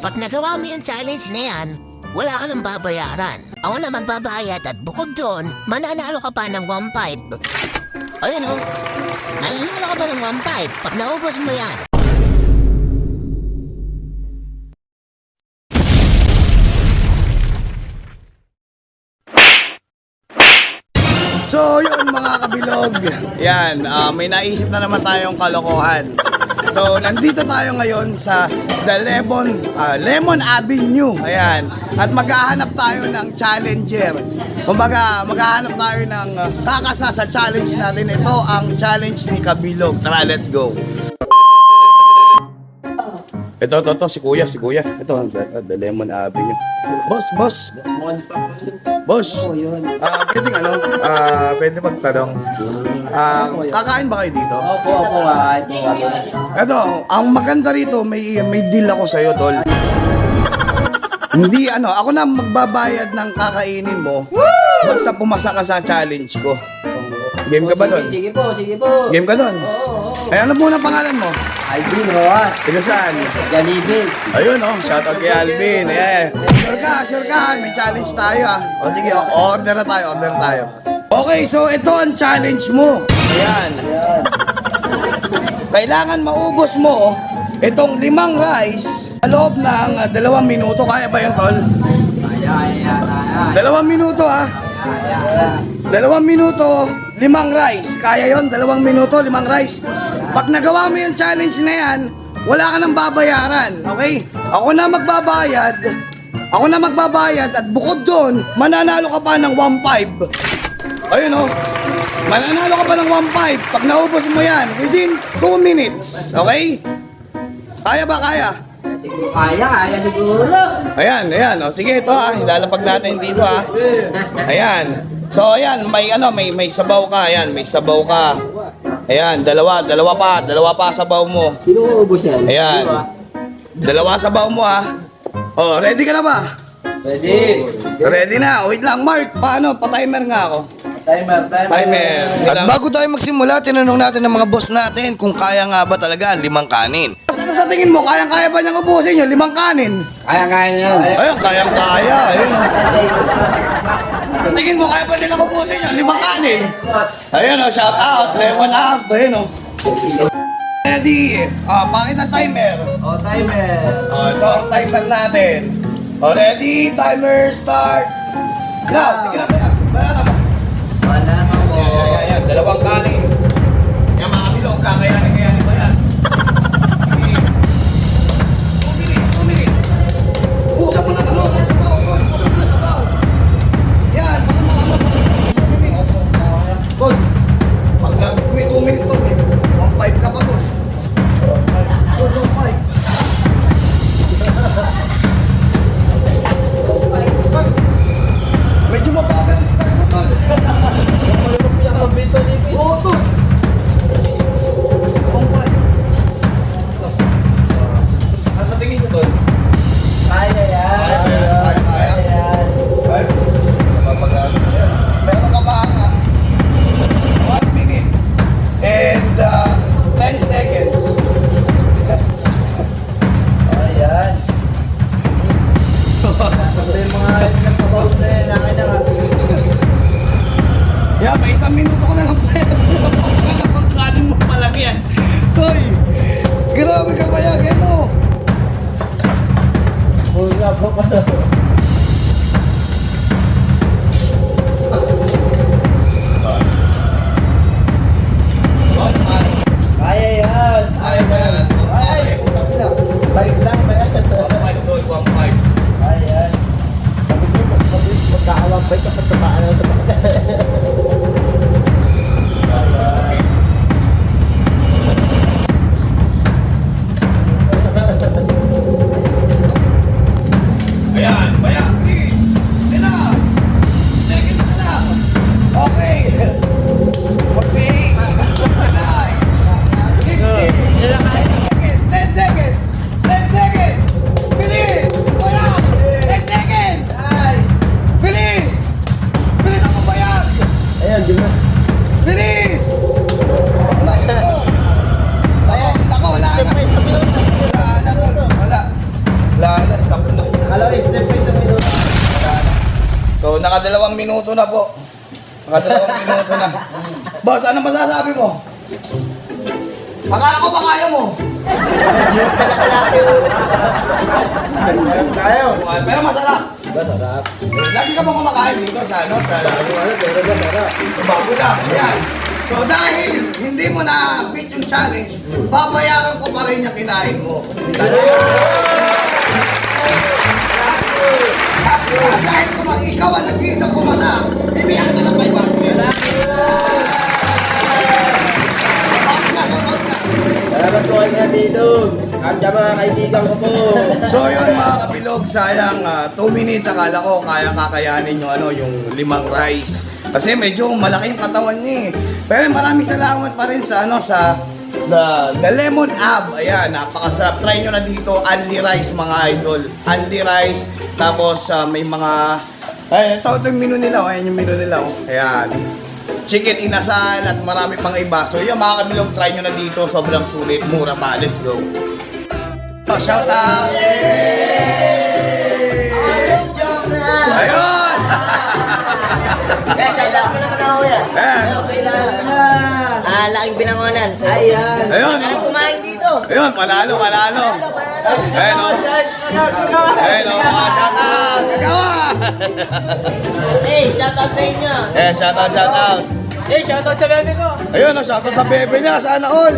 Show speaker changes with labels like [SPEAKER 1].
[SPEAKER 1] Pag nagawa mo yung challenge na yan, wala ka nang babayaran. Ako na magbabayad at bukod doon, mananalo ka pa ng 1.5. Ayun o, mananalo ka pa ng 1.5 pag naubos mo yan.
[SPEAKER 2] So yun mga kabilog, yan, may naisip na naman tayong kalokohan. So nandito tayo ngayon sa The Lemon Avenue, ayan. At maghahanap tayo ng challenger. Kumbaga, maghahanap tayo ng kakasa sa challenge natin. Ito ang challenge ni Kabilog. Tara, let's go. Ito, si kuya. Ito, The Lemon Avenue. Boss.
[SPEAKER 3] Oo, yun.
[SPEAKER 2] Pwede magtanong. Kakain ba kayo dito?
[SPEAKER 3] Opo, kahit po kami.
[SPEAKER 2] Ito, ang maganda rito, may deal ako sa'yo, tol. Hindi, ako na magbabayad ng kakainin mo. Basta pumasa ka sa challenge ko. Game ka ba doon?
[SPEAKER 3] Sige po.
[SPEAKER 2] Game ka doon?
[SPEAKER 3] Oo.
[SPEAKER 2] Ay, ano muna pangalan mo?
[SPEAKER 3] Alvin Roas.
[SPEAKER 2] Tiga saan?
[SPEAKER 3] Galibig.
[SPEAKER 2] Ayun, shoutout kay Alvin. Sure ka. May challenge tayo, O sige, order na tayo. Okay, so ito ang challenge mo. Ayan. Kailangan maubos mo itong 5 rice sa loob ng 2 minuto. Kaya ba yun, tol?
[SPEAKER 3] Kaya.
[SPEAKER 2] 2 minuto, 2 minuto, 5 rice. Kaya yon, 2 minuto, 5 rice. Pag nagawa mo yung challenge na yan, wala ka nang babayaran, okay? Ako na magbabayad at bukod doon, mananalo ka pa ng 1.5. Ayun mananalo ka pa ng 1.5 pag naubos mo yan within 2 minutes, okay? Kaya ba, kaya?
[SPEAKER 3] Kaya siguro.
[SPEAKER 2] Ayan, sige ito ilalapag natin dito Ayan. So ayan, may sabaw ka, may sabaw ka. Ayan, dalawa pa sabaw mo.
[SPEAKER 3] Sino ubos yan?
[SPEAKER 2] Ayan. 2 sabaw mo Oh, ready ka na ba? Ready na. Wait lang, Mark. Pa-timer nga ako. Timer. At bago tayo magsimula, tinanong natin ng mga boss natin kung kaya nga ba talaga ang 5 kanin. Ano sa tingin mo, kayang-kaya ba niyang ubusin yung 5 kanin?
[SPEAKER 3] Kaya yan.
[SPEAKER 2] Ayun, kayang-kaya. Sa tingin mo, kaya ba nilang ubusin yung 5 kanin? Ayun, shout out. Lemon up. Ayun, Ready? Bakit ang timer?
[SPEAKER 3] Timer.
[SPEAKER 2] Ito ang timer natin. Ready? Timer start. Now, sige na.
[SPEAKER 3] Wala na mo.
[SPEAKER 2] Yan. 2 kanin. Yan mga bilog, kakayanin ba yan? 2 minutes. Usap mo na sa sabaw. Usap mo na sa sabaw. Yan, mga 2 minutes. Good. Pag may 2 minutes to, 1.5 ka pa to. 1.5. Medyo mabagal ang start mo, tol. Oo, tol. 1.5. Ano sa tingin mo, tol?
[SPEAKER 3] Kaya yan.
[SPEAKER 2] Kaya. Napapagano. Meron ka ba 1 minute and 10 seconds.
[SPEAKER 3] Ayan. Yung mga nasabaw na yan, akin na nga.
[SPEAKER 2] Yeah, may 1 minuto ko na lang tayo. Ang kanin mo palang yan. Hoy, grabe ka ba yan,
[SPEAKER 3] Wala pa pa. Kaya yan.
[SPEAKER 2] Ay, man.
[SPEAKER 3] Balik lang.
[SPEAKER 2] 1.5 tol, 1.5.
[SPEAKER 3] Ayan. Sabi ko, mas mabilis magkakalampay kapag tamaan na sa mga.
[SPEAKER 2] Ayan, please. Ayan na. Seconds na lang. Okay. 10 seconds. 10 seconds. Bilis. Wala. 10 seconds. Bilis. Bilis ako ba yan? stop na.
[SPEAKER 3] Alam, step pa isang minuto.
[SPEAKER 2] So, nakadalawang minuto na po. Nakadalawang minuto na. Boss, ano masasabi mo? Akala ko ba kaya mo?
[SPEAKER 3] Kaya.
[SPEAKER 2] Pero masarap.
[SPEAKER 3] Masarap.
[SPEAKER 2] Lagi ka ba kumakain dito sa ano?
[SPEAKER 3] Pero masarap.
[SPEAKER 2] Bago lang. Ayan. So dahil hindi mo na-beat yung challenge, babayaran ko pa rin yung kinain mo. Dahil kung ikaw ang nag-iisang pumasa, bibigyan ka ng 500. Shoutout ka.
[SPEAKER 3] Salamat po kay Kapilog. At sa mga kaibigan ko po.
[SPEAKER 2] So yun mga kabilog, sayang 2 minutes akala ko kaya kakayanin yung yung 5 rice. Kasi medyo malaki yung katawan niya eh. Pero maraming salamat pa rin sa sa the Lemon Ab. Ayan, napakasarap. Try nyo na dito, only rice mga idol. Only rice. Tapos may mga ito yung menu nila. Ayan yung menu nila. Ayan. Chicken inasal at marami pang iba. So yun mga kabilog, try nyo na dito. Sobrang sulit, mura pa. Let's go. Shout out! Ayun!
[SPEAKER 4] Kaya shout out mo naman ako yan.
[SPEAKER 2] Ayan.
[SPEAKER 4] Laking binangonan.
[SPEAKER 3] Ayan.
[SPEAKER 2] Ayun.
[SPEAKER 4] Saan kumain dito?
[SPEAKER 2] Ayun, panalo. Ayun o. Ayun o, mga shout out. Kagawa!
[SPEAKER 4] Hey, shout out sa inyo.
[SPEAKER 2] Shout out.
[SPEAKER 4] Hey, shout out sa bebe ko.
[SPEAKER 2] Ayun o, shout out sa bebe niya. Sana all.